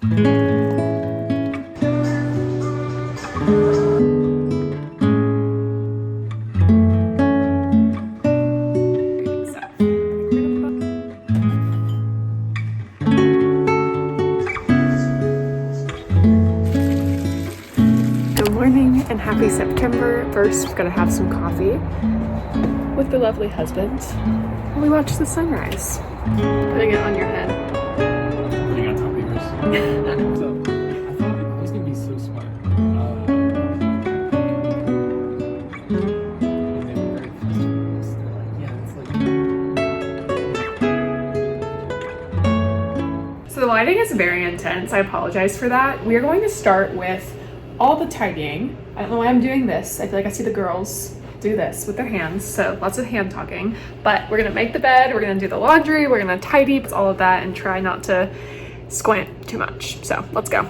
And happy September. First, we're gonna have some coffee with the lovely husband while we watch the sunrise. Putting it on your head. Putting on top of yours. So, I thought I was gonna be so smart. And they were very customers. They're like, yeah, it's like. So the lighting is very intense. I apologize for that. We are going to start with all the tidying. I don't know why I'm doing this. I feel like I see the girls do this with their hands, so lots of hand talking. But we're gonna make the bed, we're gonna do the laundry, we're gonna tidy all of that and try not to squint too much. So let's go.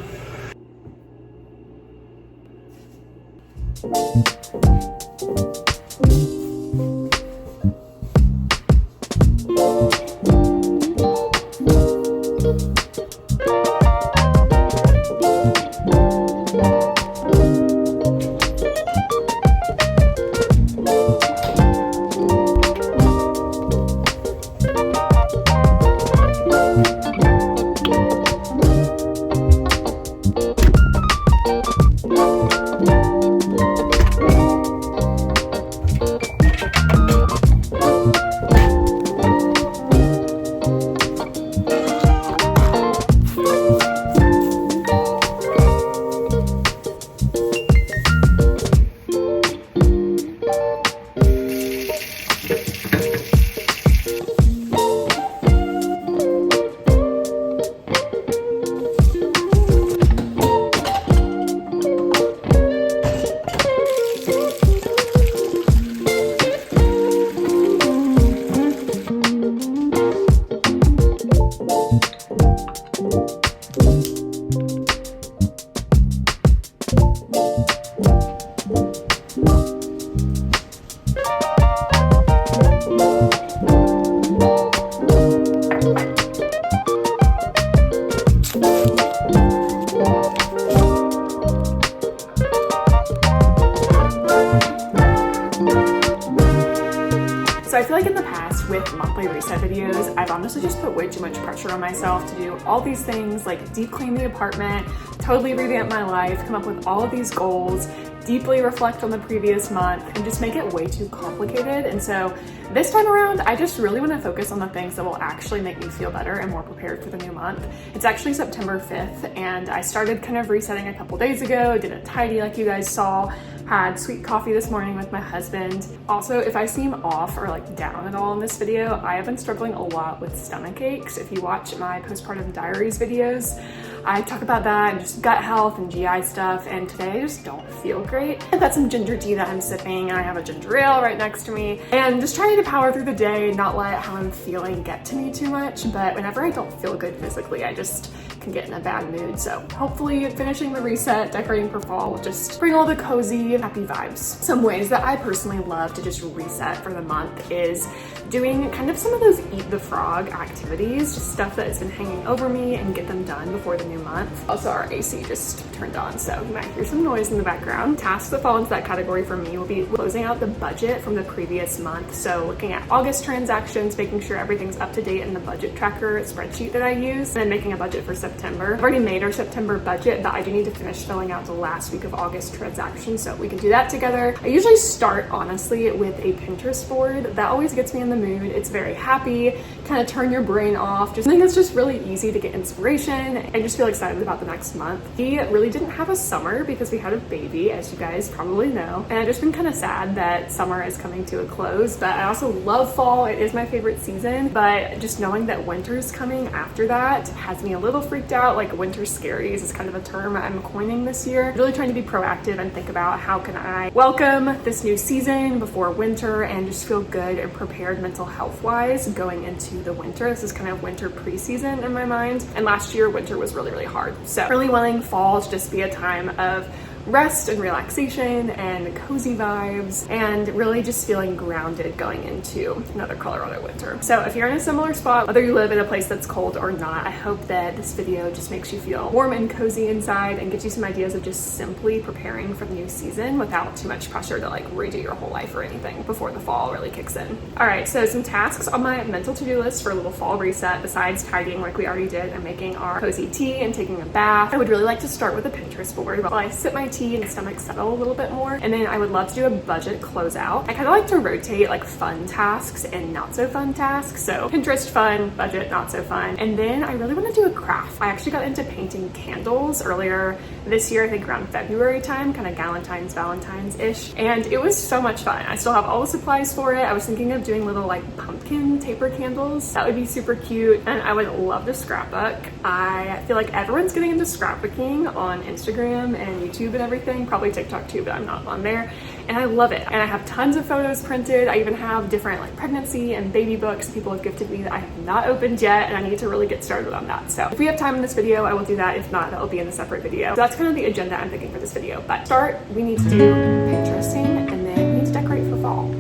So I feel like in the past with monthly reset videos, I've honestly just put way too much pressure on myself to do all these things, like deep clean the apartment, totally revamp my life, come up with all of these goals, deeply reflect on the previous month, and just make it way too complicated. And so this time around, I just really want to focus on the things that will actually make me feel better and more prepared for the new month. It's actually September 5th, and I started kind of resetting a couple days ago, did a tidy like you guys saw, had sweet coffee this morning with my husband. Also, if I seem off or like down at all in this video, I have been struggling a lot with stomach aches. If you watch my postpartum diaries videos, I talk about that and just gut health and GI stuff, and today I just don't feel great. I've got some ginger tea that I'm sipping, and I have a ginger ale right next to me, and just trying to power through the day, not let how I'm feeling get to me too much. But whenever I don't feel good physically, I just can get in a bad mood. So hopefully finishing the reset, decorating for fall, will just bring all the cozy, happy vibes. Some ways that I personally love to just reset for the month is doing kind of some of those eat the frog activities, just stuff that has been hanging over me, and get them done before the new month. Also, our AC just turned on, so you might hear some noise in the background. Tasks that fall into that category for me will be closing out the budget from the previous month. So looking at August transactions, making sure everything's up to date in the budget tracker spreadsheet that I use, and then making a budget for September. I've already made our September budget, but I do need to finish filling out the last week of August transactions, so we can do that together. I usually start, honestly, with a Pinterest board. That always gets me in the mood. It's very happy, kind of turn your brain off. Just something that's just really easy to get inspiration and just feel excited about the next month. We really didn't have a summer because we had a baby, as you guys probably know. And I've just been kind of sad that summer is coming to a close, but I also love fall. It is my favorite season, but just knowing that winter is coming after that has me a little freaked out. Like winter scaries is kind of a term I'm coining this year. Really trying to be proactive and think about how can I welcome this new season before winter and just feel good and prepared mental health wise going into the winter. This is kind of winter preseason in my mind. And last year winter was really hard. So really wanting fall to just be a time of rest and relaxation and cozy vibes, and really just feeling grounded going into another Colorado winter. So if you're in a similar spot, whether you live in a place that's cold or not, I hope that this video just makes you feel warm and cozy inside and gives you some ideas of just simply preparing for the new season without too much pressure to like redo your whole life or anything before the fall really kicks in. All right, so some tasks on my mental to-do list for a little fall reset, besides tidying like we already did and making our cozy tea and taking a bath. I would really like to start with a Pinterest board while I sip my tea and stomach settle a little bit more. And then I would love to do a budget closeout. I kind of like to rotate like fun tasks and not so fun tasks. So Pinterest fun, budget not so fun. And then I really want to do a craft. I actually got into painting candles earlier this year, I think around February time, kind of Valentine's-ish. And it was so much fun. I still have all the supplies for it. I was thinking of doing little like pumpkin taper candles. That would be super cute. And I would love to scrapbook. I feel like everyone's getting into scrapbooking on Instagram and YouTube and everything, probably TikTok too, but I'm not on there. And I love it. And I have tons of photos printed. I even have different like pregnancy and baby books people have gifted me that I have not opened yet, and I need to really get started on that. So if we have time in this video, I will do that. If not, that'll be in a separate video. So that's kind of the agenda I'm thinking for this video. But to start, we need to do Pinteresting, and then we need to decorate for fall.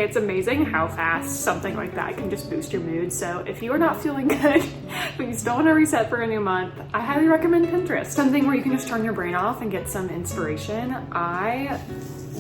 It's amazing how fast something like that can just boost your mood. So if you are not feeling good, but you still want to reset for a new month, I highly recommend Pinterest. Something where you can just turn your brain off and get some inspiration. I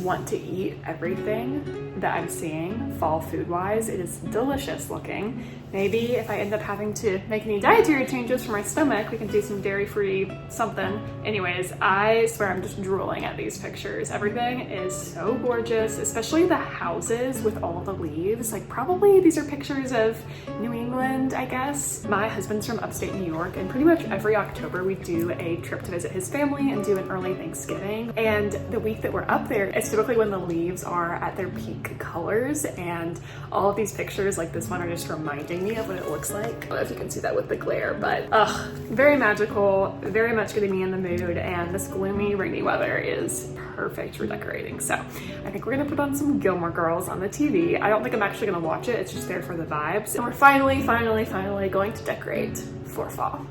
want to eat everything that I'm seeing fall food wise. It is delicious looking. Maybe if I end up having to make any dietary changes for my stomach, we can do some dairy-free something. Anyways, I swear I'm just drooling at these pictures. Everything is so gorgeous, especially the houses with all the leaves. Like probably these are pictures of New England, I guess. My husband's from upstate New York, and pretty much every October we do a trip to visit his family and do an early Thanksgiving. And the week that we're up there, it's typically when the leaves are at their peak colors, and all of these pictures like this one are just reminding me of what it looks like. I don't know if you can see that with the glare, but very magical, very much getting me in the mood, and this gloomy, rainy weather is perfect for decorating. So I think we're gonna put on some Gilmore Girls on the TV. I don't think I'm actually gonna watch it, it's just there for the vibes. And we're finally going to decorate for fall.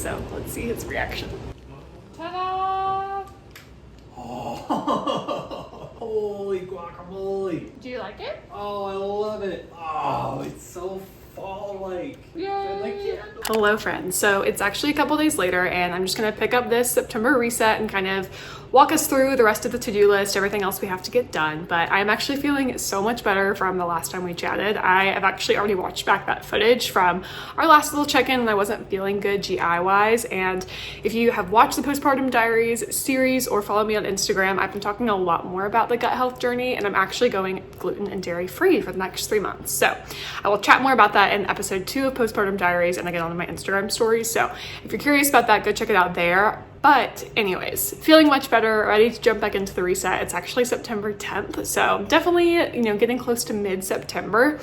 so let's see his reaction. Ta-da! Oh, holy guacamole. Do you like it? Oh, I love it. Oh, it's so fall-like. Yay! Hello friends. So it's actually a couple days later and I'm just gonna pick up this September reset and kind of walk us through the rest of the to-do list, everything else we have to get done. But I'm actually feeling so much better from the last time we chatted. I have actually already watched back that footage from our last little check-in and I wasn't feeling good GI-wise. And if you have watched the Postpartum Diaries series or follow me on Instagram, I've been talking a lot more about the gut health journey and I'm actually going gluten and dairy free for the next 3 months. So I will chat more about that in episode 2 of Postpartum Diaries and I get on my Instagram stories. So if you're curious about that, go check it out there. But anyways, feeling much better, ready to jump back into the reset. It's actually September 10th. So definitely, getting close to mid-September,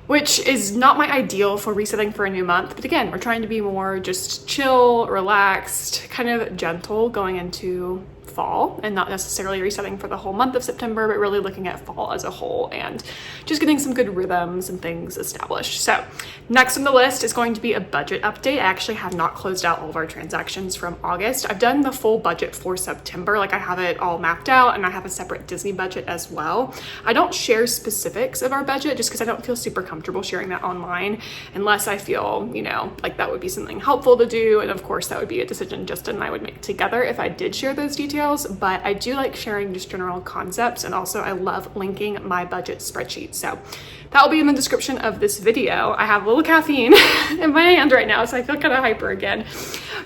which is not my ideal for resetting for a new month. But again, we're trying to be more just chill, relaxed, kind of gentle going into fall and not necessarily resetting for the whole month of September, but really looking at fall as a whole and just getting some good rhythms and things established. So next on the list is going to be a budget update. I actually have not closed out all of our transactions from August. I've done the full budget for September. Like I have it all mapped out and I have a separate Disney budget as well. I don't share specifics of our budget just because I don't feel super comfortable sharing that online unless I feel, like that would be something helpful to do. And of course that would be a decision Justin and I would make together if I did share those details. But I do like sharing just general concepts and also I love linking my budget spreadsheet. So that will be in the description of this video. I have a little caffeine in my hand right now, so I feel kind of hyper again.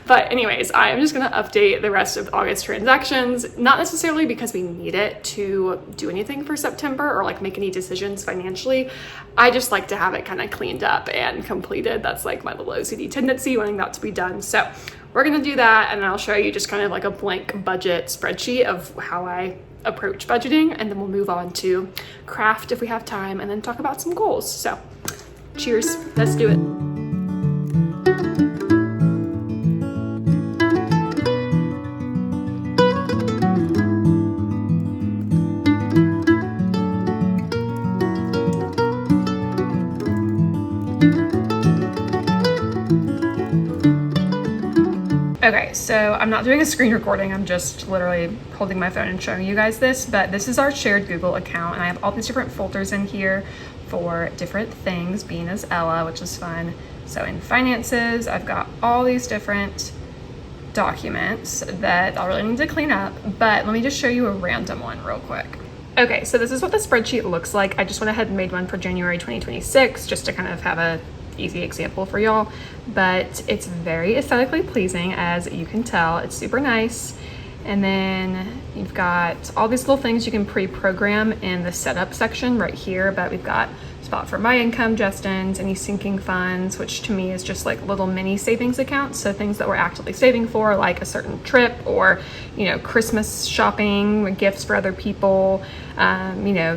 But anyways, I am just gonna update the rest of August transactions, not necessarily because we need it to do anything for September or like make any decisions financially. I just like to have it kind of cleaned up and completed. That's like my little OCD tendency, wanting that to be done. So we're gonna do that and I'll show you just kind of like a blank budget spreadsheet of how I approach budgeting, and then we'll move on to craft if we have time and then talk about some goals. So cheers, let's do it. Okay, so I'm not doing a screen recording. I'm just literally holding my phone and showing you guys this, but this is our shared Google account and I have all these different folders in here for different things, being as Ella, which is fun. So in finances, I've got all these different documents that I'll really need to clean up, but let me just show you a random one real quick. Okay, so this is what the spreadsheet looks like. I just went ahead and made one for January 2026 just to kind of have a easy example for y'all, but it's very aesthetically pleasing, as you can tell. It's super nice. And then you've got all these little things you can pre-program in the setup section right here, but we've got spot for my income, Justin's, any sinking funds, which to me is just like little mini savings accounts. So things that we're actively saving for, like a certain trip or, Christmas shopping, gifts for other people,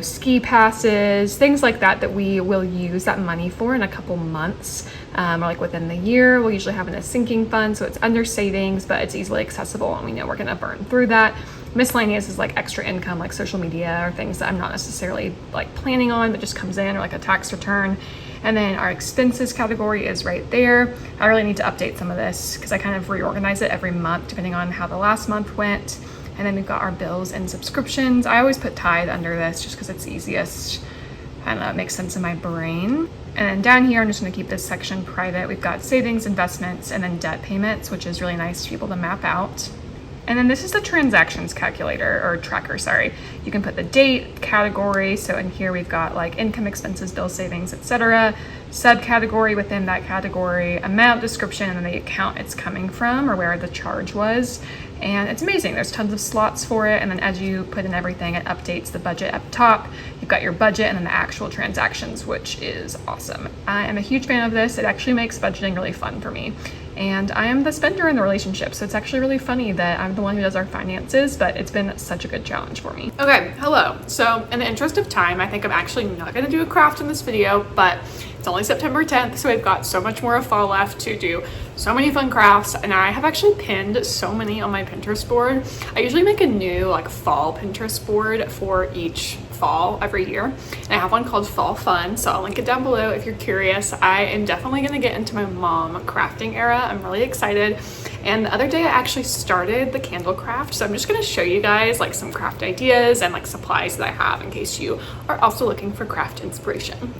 ski passes, things like that, that we will use that money for in a couple months, or like within the year. We'll usually have in a sinking fund, so it's under savings, but it's easily accessible and we know we're gonna burn through that. Miscellaneous is like extra income, like social media or things that I'm not necessarily like planning on, but just comes in, or like a tax return. And then our expenses category is right there. I really need to update some of this because I kind of reorganize it every month depending on how the last month went. And then we've got our bills and subscriptions. I always put tithe under this just because it's easiest. I don't know, it makes sense in my brain. And then down here, I'm just gonna keep this section private. We've got savings, investments, and then debt payments, which is really nice to be able to map out. And then this is the transactions calculator, or tracker, sorry. You can put the date, category. So in here we've got like income, expenses, bill, savings, etc. Subcategory within that category, amount, description, and then the account it's coming from or where the charge was. And it's amazing. There's tons of slots for it. And then as you put in everything, it updates the budget up top. You've got your budget and then the actual transactions, which is awesome. I am a huge fan of this. It actually makes budgeting really fun for me. And I am the spender in the relationship, so it's actually really funny that I'm the one who does our finances, but it's been such a good challenge for me. Okay, hello. So in the interest of time, I think I'm actually not gonna do a craft in this video, but it's only September 10th, so I've got so much more of fall left to do. So many fun crafts, and I have actually pinned so many on my Pinterest board. I usually make a new like fall Pinterest board for each fall every year. And I have one called Fall Fun, so I'll link it down below if you're curious. I am definitely gonna get into my mom crafting era. I'm really excited. And the other day I actually started the candle craft, so I'm just gonna show you guys like some craft ideas and like supplies that I have in case you are also looking for craft inspiration.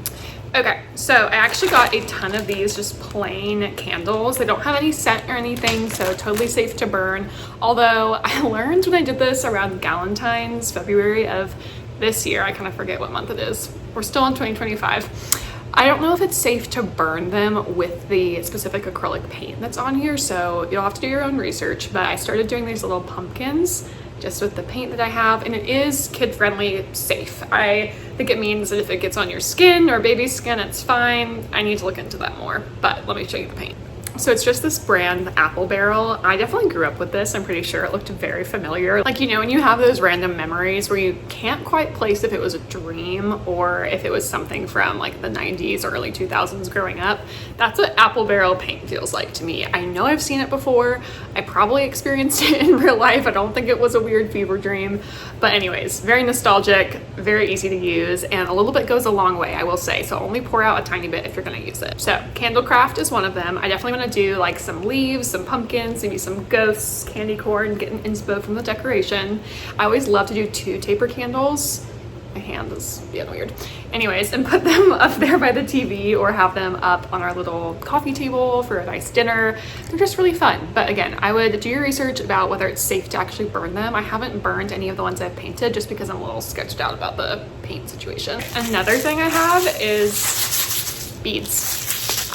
Okay, so I actually got a ton of these just plain candles. They don't have any scent or anything, so totally safe to burn. Although I learned when I did this around Galentine's, February of this year, I kind of forget what month it is. We're still in 2025. I don't know if it's safe to burn them with the specific acrylic paint that's on here, so you'll have to do your own research, but I started doing these little pumpkins just with the paint that I have, and it is kid-friendly, safe. I think it means that if it gets on your skin or baby skin, it's fine. I need to look into that more, but let me show you the paint. So it's just this brand, the Apple Barrel. I definitely grew up with this. I'm pretty sure it looked very familiar. Like, you know, when you have those random memories where you can't quite place if it was a dream or if it was something from like the 90s or early 2000s growing up, that's what Apple Barrel paint feels like to me. I know I've seen it before. I probably experienced it in real life. I don't think it was a weird fever dream. But anyways, very nostalgic, very easy to use, and a little bit goes a long way, I will say. So only pour out a tiny bit if you're gonna use it. So candle craft is one of them. I definitely want to do like some leaves, some pumpkins, maybe some ghosts, candy corn, getting inspo from the decoration. I always love to do 2 taper candles. My hand is being weird. Anyways, and put them up there by the TV or have them up on our little coffee table for a nice dinner. They're just really fun. But again, I would do your research about whether it's safe to actually burn them. I haven't burned any of the ones I've painted just because I'm a little sketched out about the paint situation. Another thing I have is beads.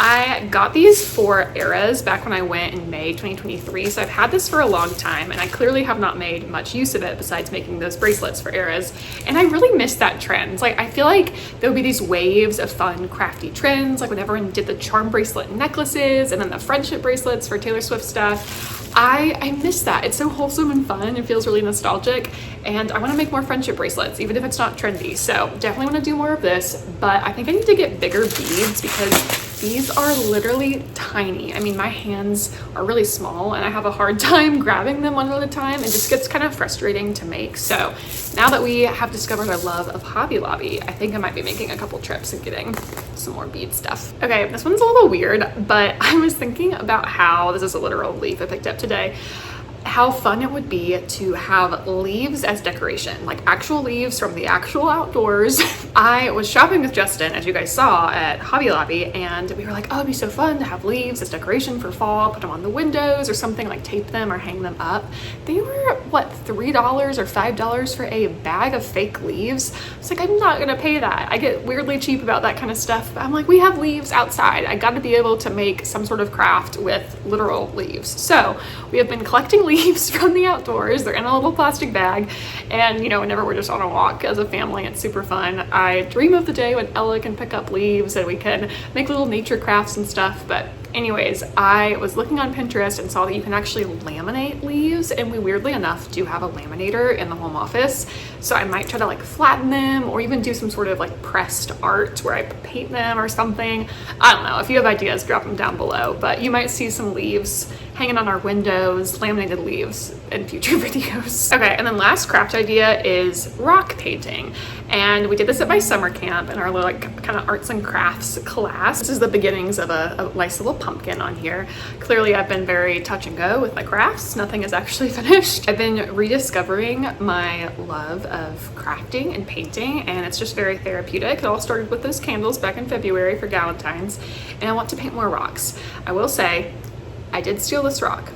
I got these for Eras back when I went in May 2023, so I've had this for a long time, and I clearly have not made much use of it besides making those bracelets for Eras, and I really miss that trend. Like, I feel like there would be these waves of fun, crafty trends, like when everyone did the charm bracelet necklaces and then the friendship bracelets for Taylor Swift stuff. I miss that. It's so wholesome and fun. It feels really nostalgic, and I want to make more friendship bracelets, even if it's not trendy. So definitely want to do more of this, but I think I need to get bigger beads because these are literally tiny. I mean, my hands are really small and I have a hard time grabbing them one at a time. It just gets kind of frustrating to make. So now that we have discovered our love of Hobby Lobby, I think I might be making a couple trips and getting some more bead stuff. Okay, this one's a little weird, but I was thinking about how, this is a literal leaf I picked up today, how fun it would be to have leaves as decoration, like actual leaves from the actual outdoors. I was shopping with Justin, as you guys saw, at Hobby Lobby, and we were like, oh, it'd be so fun to have leaves as decoration for fall, put them on the windows or something, like tape them or hang them up. They were, what, $3 or $5 for a bag of fake leaves? It's like, I'm not gonna pay that. I get weirdly cheap about that kind of stuff. But I'm like, we have leaves outside. I gotta be able to make some sort of craft with literal leaves. So we have been collecting leaves from the outdoors. They're in a little plastic bag, and you know, whenever we're just on a walk as a family, it's super fun. I dream of the day when Ella can pick up leaves and we can make little nature crafts and stuff. But anyways, I was looking on Pinterest and saw that you can actually laminate leaves, and we weirdly enough do have a laminator in the home office, so I might try to like flatten them or even do some sort of like pressed art where I paint them or something. I don't know. If you have ideas, drop them down below, but you might see some leaves hanging on our windows, laminated leaves, in future videos. Okay, and then last craft idea is rock painting, and we did this at my summer camp in our little like kind of arts and crafts class. This is the beginnings of a nice little pumpkin on here. Clearly I've been very touch and go with my crafts. Nothing is actually finished. I've been rediscovering my love of crafting and painting, and it's just very therapeutic. It all started with those candles back in February for Galentine's, and I want to paint more rocks. I will say, I did steal this rock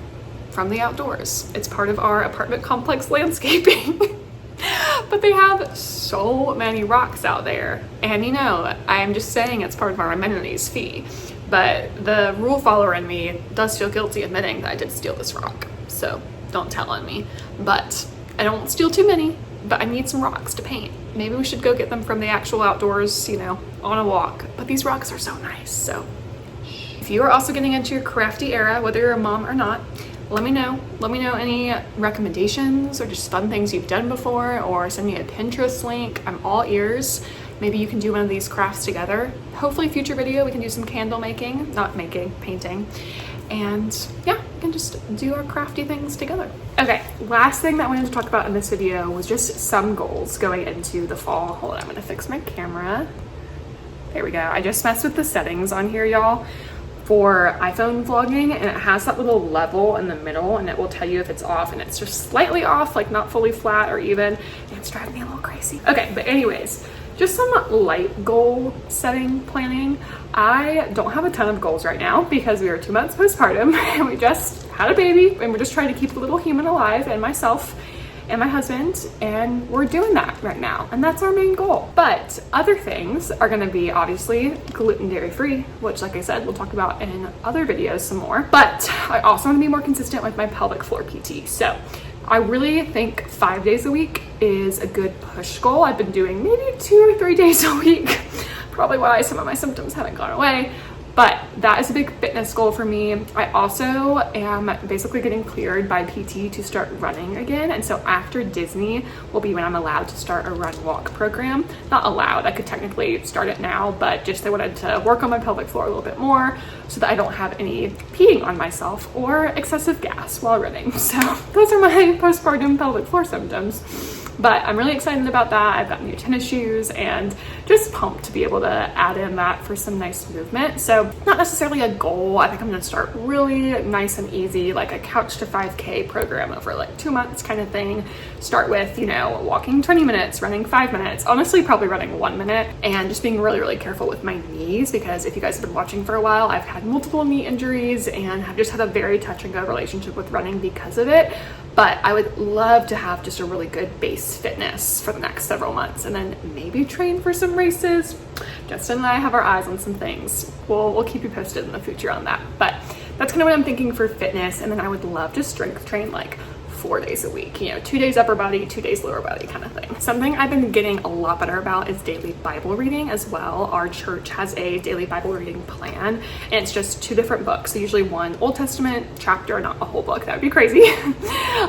from the outdoors. It's part of our apartment complex landscaping. But they have so many rocks out there, and you know, I'm just saying it's part of our amenities fee, but the rule follower in me does feel guilty admitting that I did steal this rock, so don't tell on me. But I don't steal too many, but I need some rocks to paint. Maybe we should go get them from the actual outdoors, you know, on a walk. But these rocks are so nice. So if you are also getting into your crafty era, whether you're a mom or not, let me know. Let me know any recommendations or just fun things you've done before, or send me a Pinterest link. I'm all ears. Maybe you can do one of these crafts together. Hopefully future video we can do some candle making, not making, painting. And yeah, we can just do our crafty things together. Okay, last thing that I wanted to talk about in this video was just some goals going into the fall. Hold on, I'm gonna fix my camera. There we go. I just messed with the settings on here, y'all, for iPhone vlogging, and it has that little level in the middle, and it will tell you if it's off, and it's just slightly off, like not fully flat or even, and it's driving me a little crazy. Okay, but anyways, just some light goal setting planning. I don't have a ton of goals right now because we are 2 months postpartum and we just had a baby, and we're just trying to keep the little human alive, and myself and my husband, and we're doing that right now, and that's our main goal. But other things are gonna be obviously gluten dairy free, which, like I said, we'll talk about in other videos some more. But I also want to be more consistent with my pelvic floor PT. So I really think 5 days a week is a good push goal. I've been doing maybe 2 or 3 days a week, probably why some of my symptoms haven't gone away. But that is a big fitness goal for me. I also am basically getting cleared by PT to start running again. And so after Disney will be when I'm allowed to start a run walk program. Not allowed, I could technically start it now, but just I wanted to work on my pelvic floor a little bit more so that I don't have any peeing on myself or excessive gas while running. So those are my postpartum pelvic floor symptoms. But I'm really excited about that. I've got new tennis shoes and just pumped to be able to add in that for some nice movement. So not necessarily a goal. I think I'm gonna start really nice and easy, like a couch to 5K program over like 2 months kind of thing. Start with, you know, walking 20 minutes, running 5 minutes, honestly probably running 1 minute, and just being really, really careful with my knees, because if you guys have been watching for a while, I've had multiple knee injuries and have just had a very touch and go relationship with running because of it. But I would love to have just a really good base fitness for the next several months, and then maybe train for some races. Justin and I have our eyes on some things. We'll keep you posted in the future on that. But that's kind of what I'm thinking for fitness. And then I would love to strength train like 4 days a week, you know, 2 days upper body, 2 days lower body kind of thing. Something I've been getting a lot better about is daily Bible reading as well. Our church has a daily Bible reading plan, and it's just 2 different books. So usually one Old Testament chapter, not a whole book, that would be crazy.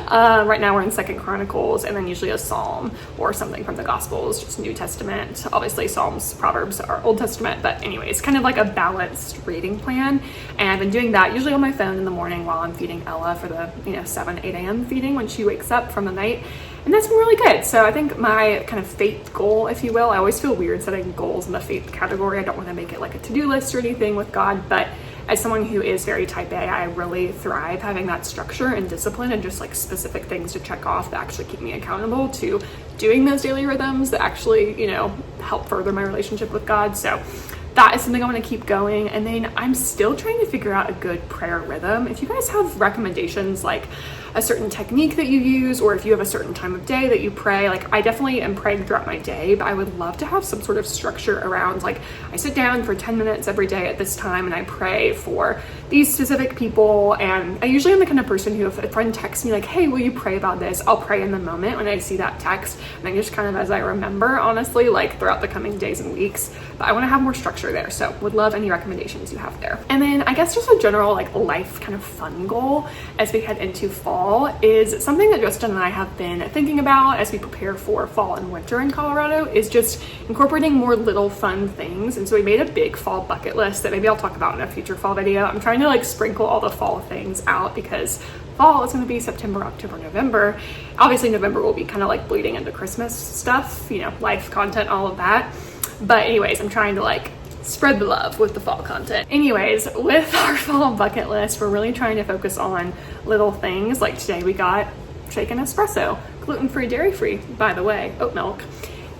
Right now we're in 2nd Chronicles, and then usually a Psalm or something from the Gospels, just New Testament. Obviously Psalms, Proverbs are Old Testament, but anyways, kind of like a balanced reading plan. And I've been doing that usually on my phone in the morning while I'm feeding Ella for the, 7, 8 a.m. feeding when she wakes up from the night, and that's been really good. So I think my kind of faith goal, if you will, I always feel weird setting goals in the faith category. I don't want to make it like a to-do list or anything with God, but as someone who is very type A, I really thrive having that structure and discipline and just like specific things to check off that actually keep me accountable to doing those daily rhythms that actually, help further my relationship with God. So that is something I'm going to keep going. And then I'm still trying to figure out a good prayer rhythm. If you guys have recommendations, like a certain technique that you use, or if you have a certain time of day that you pray, like I definitely am praying throughout my day, but I would love to have some sort of structure around, like I sit down for 10 minutes every day at this time and I pray for these specific people. And I usually am the kind of person who, if a friend texts me like, hey, will you pray about this? I'll pray in the moment when I see that text, and I just kind of as I remember, honestly, like throughout the coming days and weeks. But I want to have more structure there, so would love any recommendations you have there. And then I guess just a general like life kind of fun goal as we head into fall is something that Justin and I have been thinking about as we prepare for fall and winter in Colorado, is just incorporating more little fun things. And so we made a big fall bucket list that maybe I'll talk about in a future fall video. I'm trying to like sprinkle all the fall things out because fall is going to be September, October, November. Obviously November will be kind of like bleeding into Christmas stuff, life content, all of that. But anyways, I'm trying to like spread the love with the fall content. Anyways, with our fall bucket list, we're really trying to focus on little things. Like today we got shaken espresso, gluten-free, dairy-free, by the way, oat milk.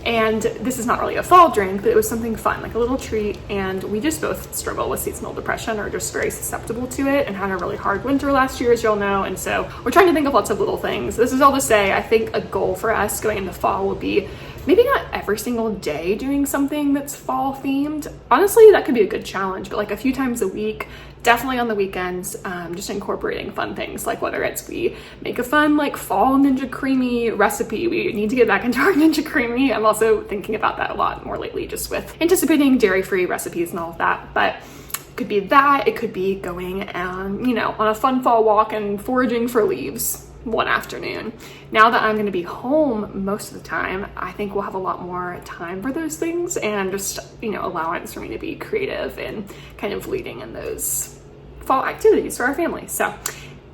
And this is not really a fall drink, but it was something fun, like a little treat. And we just both struggle with seasonal depression, or just very susceptible to it, and had a really hard winter last year, as y'all know. And so we're trying to think of lots of little things. This is all to say, I think a goal for us going into fall will be maybe not every single day doing something that's fall themed. Honestly, that could be a good challenge, but like a few times a week, definitely on the weekends, just incorporating fun things, like whether it's we make a fun like fall Ninja Creamy recipe. We need to get back into our Ninja Creamy. I'm also thinking about that a lot more lately, just with anticipating dairy-free recipes and all of that. But it could be that, it could be going on a fun fall walk and foraging for leaves one afternoon. Now that I'm going to be home most of the time, I think we'll have a lot more time for those things, and just allowance for me to be creative and kind of leading in those fall activities for our family. So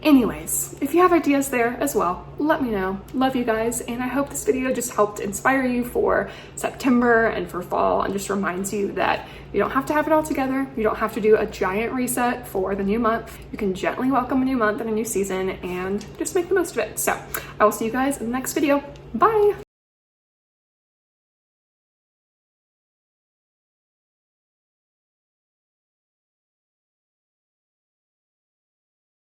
Anyways, if you have ideas there as well, let me know. Love you guys, and I hope this video just helped inspire you for September and for fall, and just reminds you that you don't have to have it all together. You don't have to do a giant reset for the new month. You can gently welcome a new month and a new season and just make the most of it. So I will see you guys in the next video. Bye.